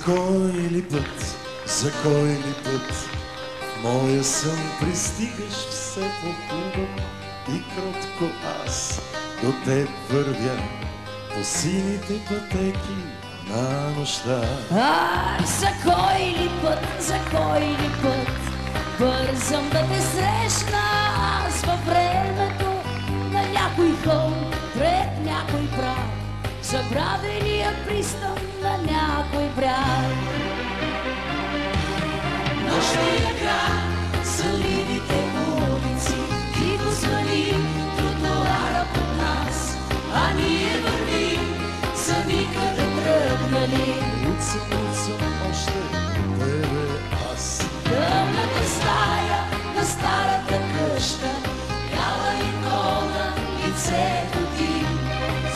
кой ли път, за кой ли път в моя сън пристигаш все по-хубав и кротко аз до теб вървя по сините пътеки на нощта. За кой ли път бързам да те срещна аз във времето на някой хълм пред някой прах, забравения пристан на някой бряг. Нощния град, заливите улици, тихо звъни тротуара под нас, а ние вървим сами къде тръгнали. Уцам още тебе аз. Тъмната стая на старата къща, бяла икона, лицето ти,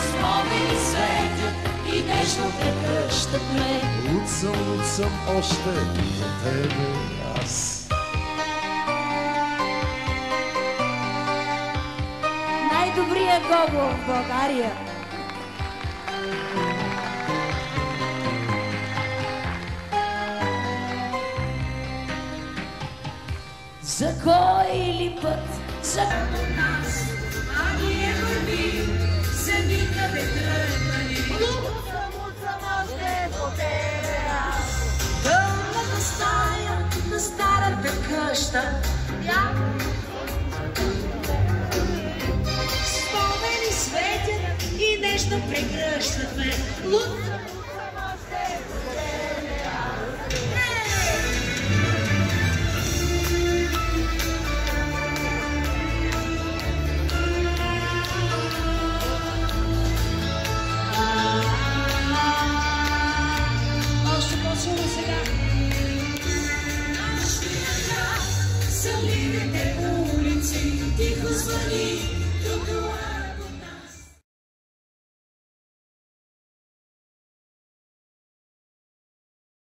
спомени светят и нежно те кръщат ме. Уцам още тебе аз. Най-добрият гого в България. За кой ли път, за нас, а ние вървим, сами къде тръгнали. Уцам още по тебе аз. Тъмната стая на старата къща, спомени светят и нещо прегръщат ме. Заливите улици, тихо звъни тротуара.